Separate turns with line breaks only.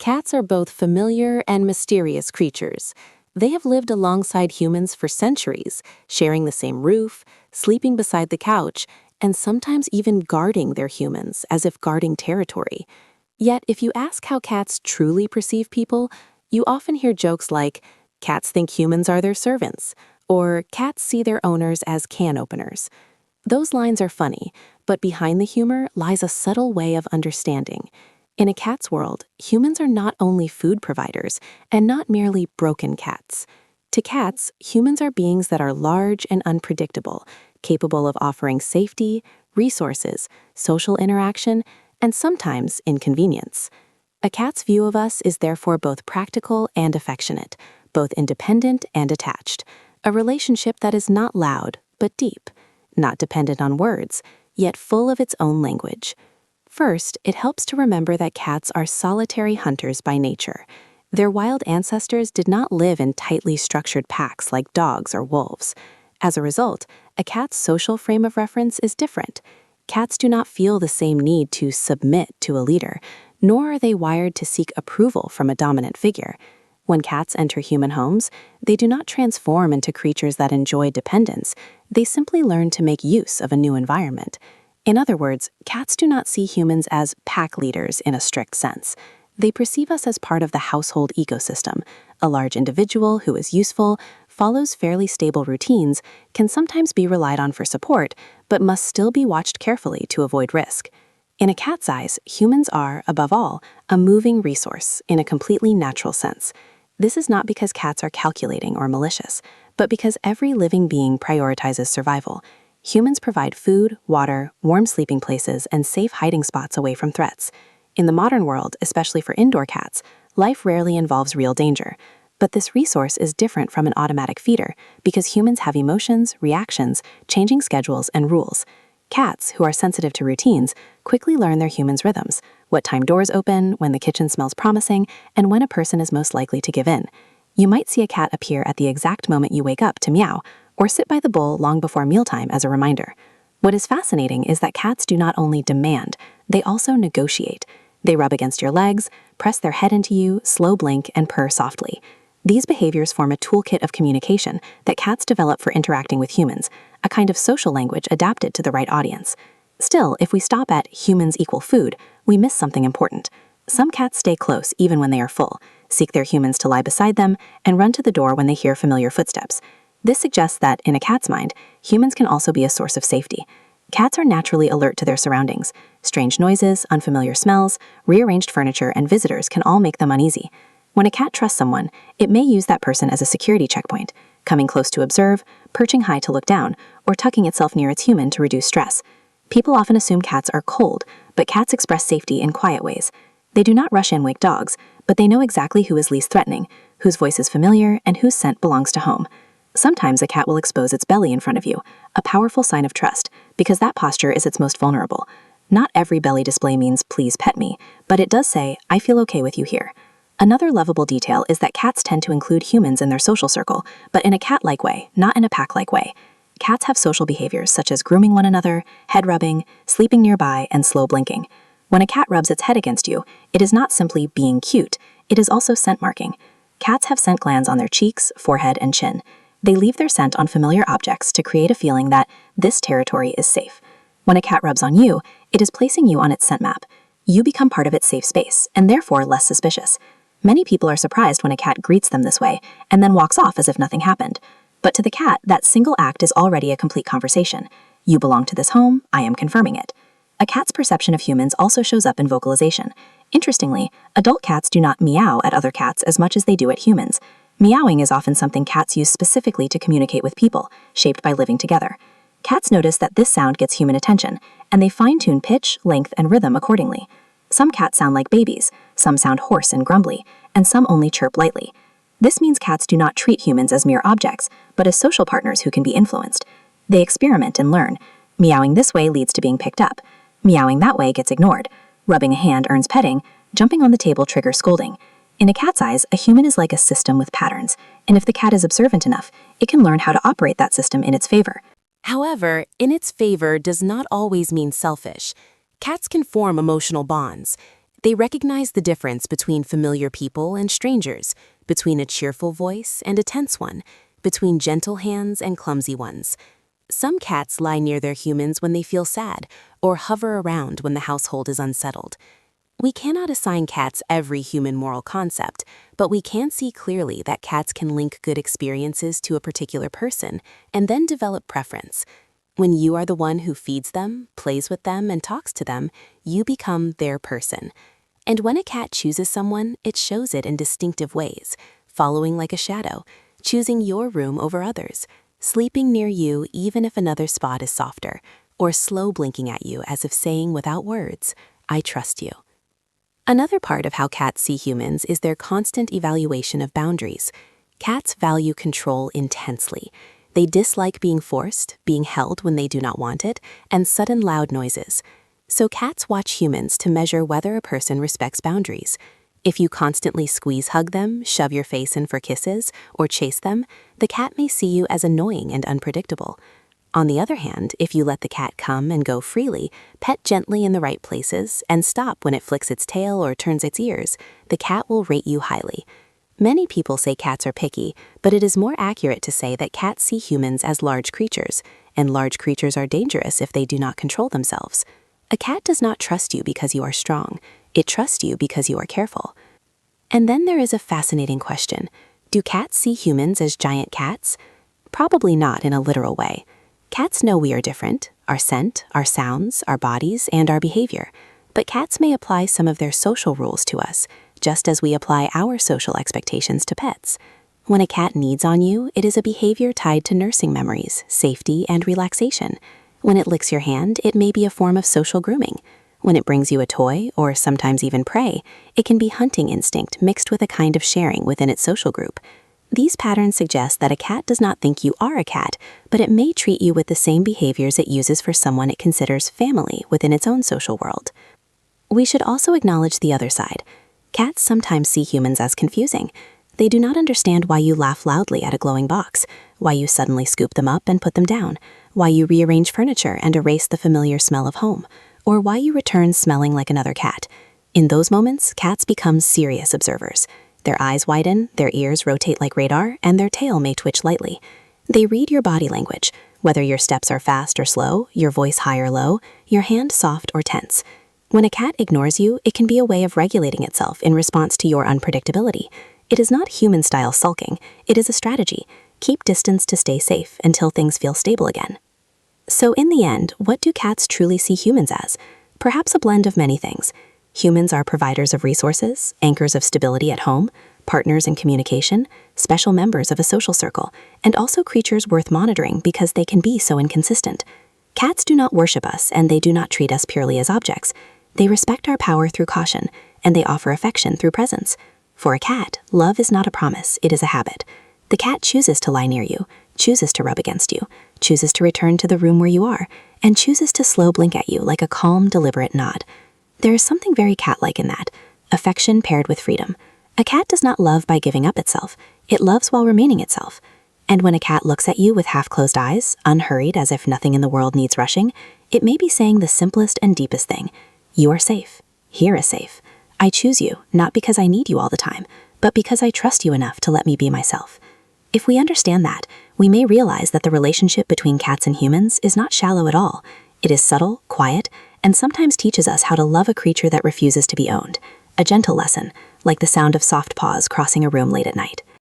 Cats are both familiar and mysterious creatures. They have lived alongside humans for centuries, sharing the same roof, sleeping beside the couch, and sometimes even guarding their humans, as if guarding territory. Yet, if you ask how cats truly perceive people, you often hear jokes like, cats think humans are their servants, or cats see their owners as can openers. Those lines are funny, but behind the humor lies a subtle way of understanding. In a cat's world, humans are not only food providers and not merely broken cats. To cats, humans are beings that are large and unpredictable, capable of offering safety, resources, social interaction, and sometimes inconvenience. A cat's view of us is therefore both practical and affectionate, both independent and attached, a relationship that is not loud but deep, not dependent on words, yet full of its own language. First, it helps to remember that cats are solitary hunters by nature. Their wild ancestors did not live in tightly structured packs like dogs or wolves. As a result, a cat's social frame of reference is different. Cats do not feel the same need to submit to a leader, nor are they wired to seek approval from a dominant figure. When cats enter human homes, they do not transform into creatures that enjoy dependence. They simply learn to make use of a new environment. In other words, cats do not see humans as pack leaders in a strict sense. They perceive us as part of the household ecosystem. A large individual who is useful, follows fairly stable routines, can sometimes be relied on for support, but must still be watched carefully to avoid risk. In a cat's eyes, humans are, above all, a moving resource in a completely natural sense. This is not because cats are calculating or malicious, but because every living being prioritizes survival. Humans provide food, water, warm sleeping places, and safe hiding spots away from threats. In the modern world, especially for indoor cats, life rarely involves real danger. But this resource is different from an automatic feeder because humans have emotions, reactions, changing schedules, and rules. Cats, who are sensitive to routines, quickly learn their humans' rhythms, what time doors open, when the kitchen smells promising, and when a person is most likely to give in. You might see a cat appear at the exact moment you wake up to meow, or sit by the bowl long before mealtime as a reminder. What is fascinating is that cats do not only demand, they also negotiate. They rub against your legs, press their head into you, slow blink, and purr softly. These behaviors form a toolkit of communication that cats develop for interacting with humans, a kind of social language adapted to the right audience. Still, if we stop at humans equal food, we miss something important. Some cats stay close even when they are full, seek their humans to lie beside them, and run to the door when they hear familiar footsteps. This suggests that, in a cat's mind, humans can also be a source of safety. Cats are naturally alert to their surroundings. Strange noises, unfamiliar smells, rearranged furniture, and visitors can all make them uneasy. When a cat trusts someone, it may use that person as a security checkpoint, coming close to observe, perching high to look down, or tucking itself near its human to reduce stress. People often assume cats are cold, but cats express safety in quiet ways. They do not rush in like dogs, but they know exactly who is least threatening, whose voice is familiar, and whose scent belongs to home. Sometimes a cat will expose its belly in front of you, a powerful sign of trust, because that posture is its most vulnerable. Not every belly display means "please pet me," but it does say, "I feel okay with you here." Another lovable detail is that cats tend to include humans in their social circle, but in a cat-like way, not in a pack-like way. Cats have social behaviors such as grooming one another, head rubbing, sleeping nearby, and slow blinking. When a cat rubs its head against you, it is not simply being cute, it is also scent marking. Cats have scent glands on their cheeks, forehead, and chin. They leave their scent on familiar objects to create a feeling that this territory is safe. When a cat rubs on you, it is placing you on its scent map. You become part of its safe space, and therefore less suspicious. Many people are surprised when a cat greets them this way, and then walks off as if nothing happened. But to the cat, that single act is already a complete conversation. You belong to this home, I am confirming it. A cat's perception of humans also shows up in vocalization. Interestingly, adult cats do not meow at other cats as much as they do at humans. Meowing is often something cats use specifically to communicate with people, shaped by living together. Cats notice that this sound gets human attention, and they fine-tune pitch, length, and rhythm accordingly. Some cats sound like babies, some sound hoarse and grumbly, and some only chirp lightly. This means cats do not treat humans as mere objects, but as social partners who can be influenced. They experiment and learn. Meowing this way leads to being picked up. Meowing that way gets ignored. Rubbing a hand earns petting. Jumping on the table triggers scolding. In a cat's eyes, a human is like a system with patterns, and if the cat is observant enough, it can learn how to operate that system in its favor.
However, in its favor does not always mean selfish. Cats can form emotional bonds.
They recognize the difference between familiar people and strangers, between a cheerful voice and a tense one, between gentle hands and clumsy ones. Some cats lie near their humans when they feel sad, or hover around when the household is unsettled. We cannot assign cats every human moral concept, but we can see clearly that cats can link good experiences to a particular person and then develop preference. When you are the one who feeds them, plays with them, and talks to them, you become their person. And when a cat chooses someone, it shows it in distinctive ways, following like a shadow, choosing your room over others, sleeping near you even if another spot is softer, or slow blinking at you as if saying without words, "I trust you." Another part of how cats see humans is their constant evaluation of boundaries. Cats value control intensely. They dislike being forced, being held when they do not want it, and sudden loud noises. So cats watch humans to measure whether a person respects boundaries. If you constantly squeeze-hug them, shove your face in for kisses, or chase them, the cat may see you as annoying and unpredictable. On the other hand, if you let the cat come and go freely, pet gently in the right places, and stop when it flicks its tail or turns its ears, the cat will rate you highly. Many people say cats are picky, but it is more accurate to say that cats see humans as large creatures, and large creatures are dangerous if they do not control themselves. A cat does not trust you because you are strong. It trusts you because you are careful. And then there is a fascinating question. Do cats see humans as giant cats? Probably not in a literal way. Cats know we are different, our scent, our sounds, our bodies, and our behavior. But cats may apply some of their social rules to us, just as we apply our social expectations to pets. When a cat needs on you, it is a behavior tied to nursing memories, safety, and relaxation. When it licks your hand, it may be a form of social grooming. When it brings you a toy, or sometimes even prey, it can be hunting instinct mixed with a kind of sharing within its social group. These patterns suggest that a cat does not think you are a cat, but it may treat you with the same behaviors it uses for someone it considers family within its own social world. We should also acknowledge the other side. Cats sometimes see humans as confusing. They do not understand why you laugh loudly at a glowing box, why you suddenly scoop them up and put them down, why you rearrange furniture and erase the familiar smell of home, or why you return smelling like another cat. In those moments, cats become serious observers. Their eyes widen, their ears rotate like radar, and their tail may twitch lightly. They read your body language, whether your steps are fast or slow, your voice high or low, your hand soft or tense. When a cat ignores you, it can be a way of regulating itself in response to your unpredictability. It is not human-style sulking, it is a strategy. Keep distance to stay safe until things feel stable again. So in the end, what do cats truly see humans as? Perhaps a blend of many things. Humans are providers of resources, anchors of stability at home, partners in communication, special members of a social circle, and also creatures worth monitoring because they can be so inconsistent. Cats do not worship us, and they do not treat us purely as objects. They respect our power through caution, and they offer affection through presence. For a cat, love is not a promise, it is a habit. The cat chooses to lie near you, chooses to rub against you, chooses to return to the room where you are, and chooses to slow blink at you like a calm, deliberate nod. There is something very cat-like in that, affection paired with freedom. A cat does not love by giving up itself, it loves while remaining itself. And when a cat looks at you with half-closed eyes, unhurried as if nothing in the world needs rushing, it may be saying the simplest and deepest thing. You are safe. Here is safe. I choose you, not because I need you all the time, but because I trust you enough to let me be myself. If we understand that, we may realize that the relationship between cats and humans is not shallow at all. It is subtle, quiet, and sometimes teaches us how to love a creature that refuses to be owned. A gentle lesson, like the sound of soft paws crossing a room late at night.